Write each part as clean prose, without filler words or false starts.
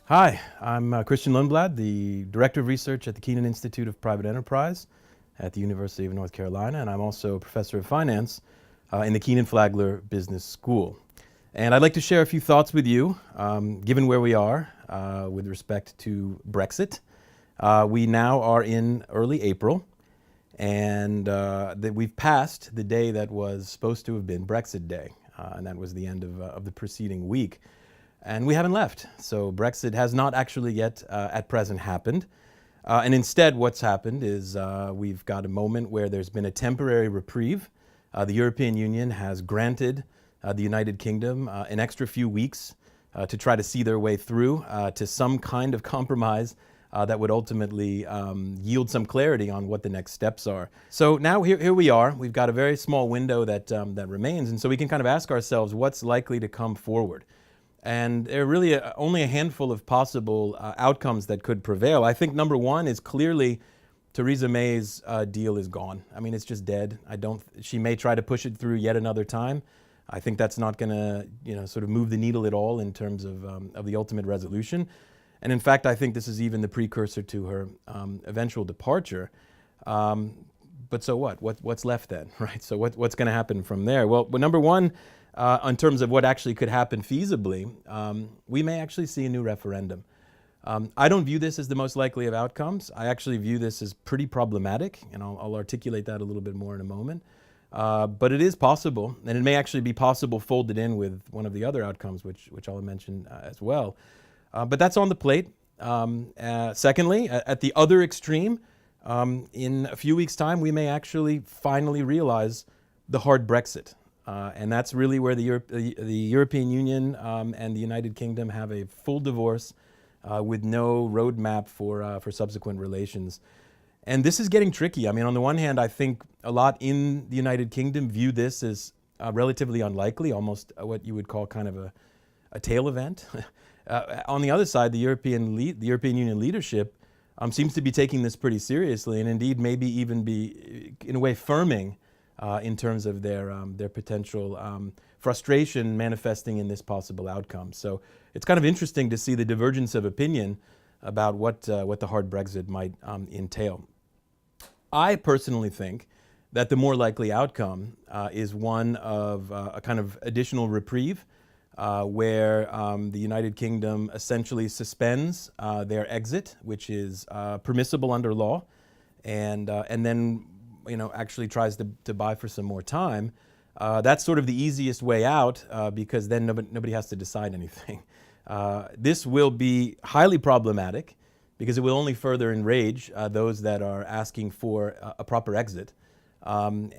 Hi, I'm Christian Lundblad, the Director of Research at the Kenan Institute of Private Enterprise at the University of North Carolina, and I'm also a Professor of Finance in the Kenan-Flagler Business School. And I'd like to share a few thoughts with you, given where we are with respect to Brexit. We now are in early April, and that we've passed the day that was supposed to have been Brexit Day, and that was the end of the preceding week. And we haven't left. So Brexit has not actually yet at present happened. And instead what's happened is we've got a moment where there's been a temporary reprieve. The European Union has granted the United Kingdom an extra few weeks to try to see their way through to some kind of compromise that would ultimately yield some clarity on what the next steps are. So now here we are. We've got a very small window that remains, and so we can kind of ask ourselves what's likely to come forward. And there are really only a handful of possible outcomes that could prevail. I think number one is clearly Theresa May's deal is gone. I mean, it's just dead. She may try to push it through yet another time. I think that's not going to, sort of move the needle at all in terms of the ultimate resolution. And in fact, I think this is even the precursor to her eventual departure. But so what? What's left then, right? So what's going to happen from there? Well, number one, in terms of what actually could happen feasibly, we may actually see a new referendum. I don't view this as the most likely of outcomes. I actually view this as pretty problematic, and I'll articulate that a little bit more in a moment. But it is possible, and it may actually be possible folded in with one of the other outcomes, which I'll mention as well. But that's on the plate. Secondly, at the other extreme, in a few weeks' time, we may actually finally realize the hard Brexit. And that's really where the European Union and the United Kingdom have a full divorce with no roadmap for subsequent relations. And this is getting tricky. I mean, on the one hand, I think a lot in the United Kingdom view this as relatively unlikely, almost what you would call kind of a tail event. On the other side, the European Union leadership seems to be taking this pretty seriously, and indeed maybe even be, in a way, firming in terms of their potential frustration manifesting in this possible outcome. So it's kind of interesting to see the divergence of opinion about what the hard Brexit might entail. I personally think that the more likely outcome is one of a kind of additional reprieve where the United Kingdom essentially suspends their exit, which is permissible under law, and then actually tries to buy for some more time. That's sort of the easiest way out because then nobody has to decide anything. This will be highly problematic because it will only further enrage those that are asking for a proper exit. And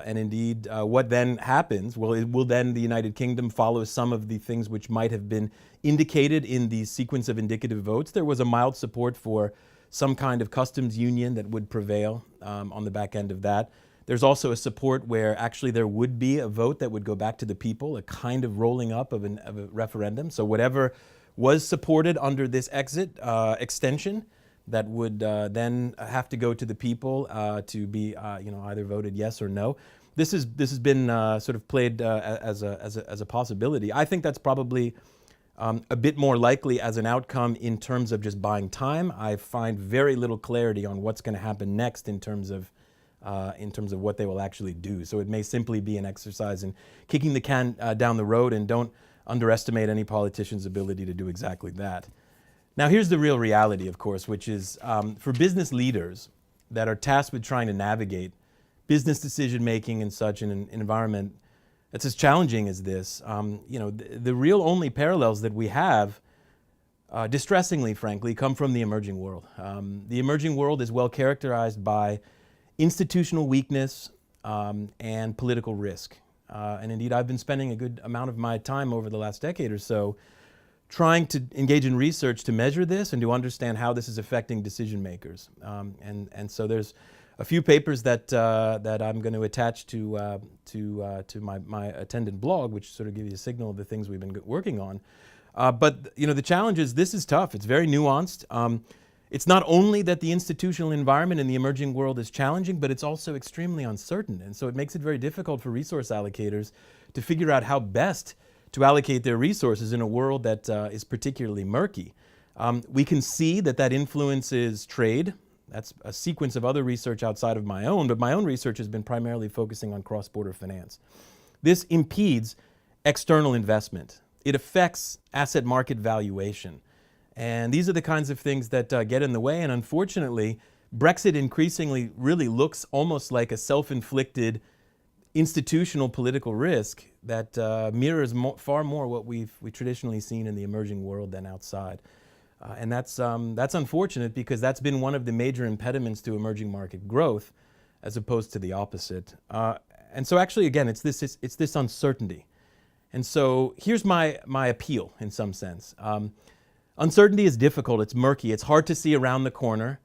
indeed, what then happens, will then the United Kingdom follow some of the things which might have been indicated in the sequence of indicative votes. There was a mild support for some kind of customs union that would prevail on the back end of that. There's also a support where actually there would be a vote that would go back to the people, a kind of rolling up of a referendum. So whatever was supported under this exit extension, that would then have to go to the people to be either voted yes or no. This has been sort of played as a possibility. I think that's probably a bit more likely as an outcome in terms of just buying time. I find very little clarity on what's going to happen next in terms of what they will actually do. So it may simply be an exercise in kicking the can down the road, and don't underestimate any politician's ability to do exactly that. Now here's the real reality, of course, which is for business leaders that are tasked with trying to navigate business decision making in such an environment that's as challenging as this, the real only parallels that we have, distressingly, frankly, come from the emerging world. The emerging world is well characterized by institutional weakness and political risk. And indeed, I've been spending a good amount of my time over the last decade or so trying to engage in research to measure this and to understand how this is affecting decision makers. And so there's a few papers that I'm going to attach to my attendant blog, which sort of give you a signal of the things we've been working on. But the challenge is this is tough. It's very nuanced. It's not only that the institutional environment in the emerging world is challenging, but it's also extremely uncertain. And so it makes it very difficult for resource allocators to figure out how best to allocate their resources in a world that is particularly murky. We can see that that influences trade. That's a sequence of other research outside of my own, but my own research has been primarily focusing on cross-border finance. This impedes external investment. It affects asset market valuation. And these are the kinds of things that get in the way, and unfortunately, Brexit increasingly really looks almost like a self-inflicted institutional political risk that mirrors far more what we've traditionally seen in the emerging world than outside. And that's unfortunate because that's been one of the major impediments to emerging market growth as opposed to the opposite. And so actually, again, it's this uncertainty. And so here's my appeal in some sense. Uncertainty is difficult, it's murky, it's hard to see around the corner.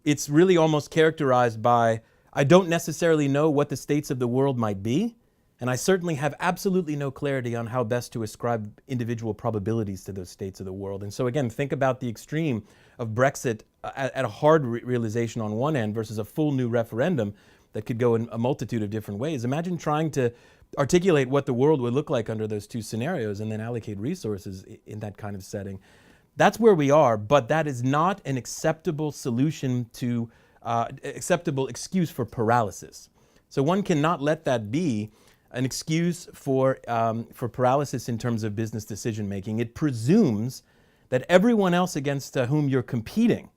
It's really almost characterized by, I don't necessarily know what the states of the world might be, and I certainly have absolutely no clarity on how best to ascribe individual probabilities to those states of the world. And so again, think about the extreme of Brexit at a hard realization on one end versus a full new referendum that could go in a multitude of different ways. Imagine trying to articulate what the world would look like under those two scenarios and then allocate resources in that kind of setting. That's where we are, but that is not an acceptable solution to, acceptable excuse for paralysis. So one cannot let that be an excuse for paralysis in terms of business decision making. It presumes that everyone else against whom you're competing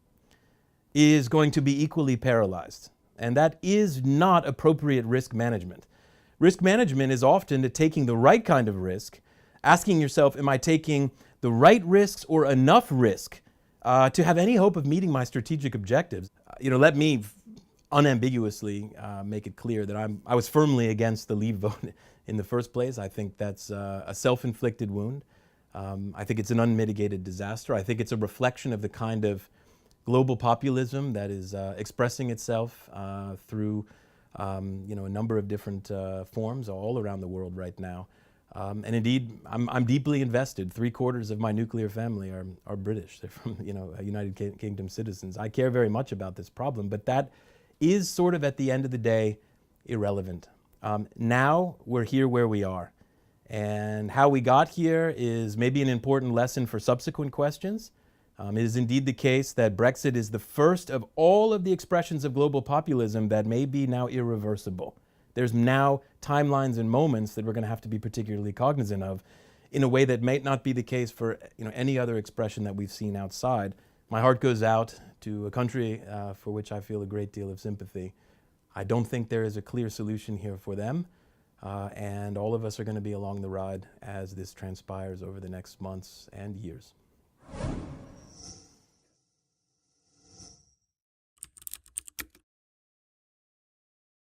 is going to be equally paralyzed. And that is not appropriate risk management. Risk management is often taking the right kind of risk, asking yourself, am I taking the right risks or enough risk to have any hope of meeting my strategic objectives? Let me unambiguously make it clear that I was firmly against the Leave vote in the first place. I think that's a self-inflicted wound. I think it's an unmitigated disaster. I think it's a reflection of the kind of global populism that is expressing itself through a number of different forms all around the world right now. And indeed, I'm deeply invested. 3/4 of my nuclear family are British. They're from United Kingdom citizens. I care very much about this problem, but that is sort of at the end of the day irrelevant. Now we're here where we are. And how we got here is maybe an important lesson for subsequent questions. It is indeed the case that Brexit is the first of all of the expressions of global populism that may be now irreversible. There's now timelines and moments that we're going to have to be particularly cognizant of in a way that may not be the case for any other expression that we've seen outside. My heart goes out to a country for which I feel a great deal of sympathy. I don't think there is a clear solution here for them, and all of us are going to be along the ride as this transpires over the next months and years.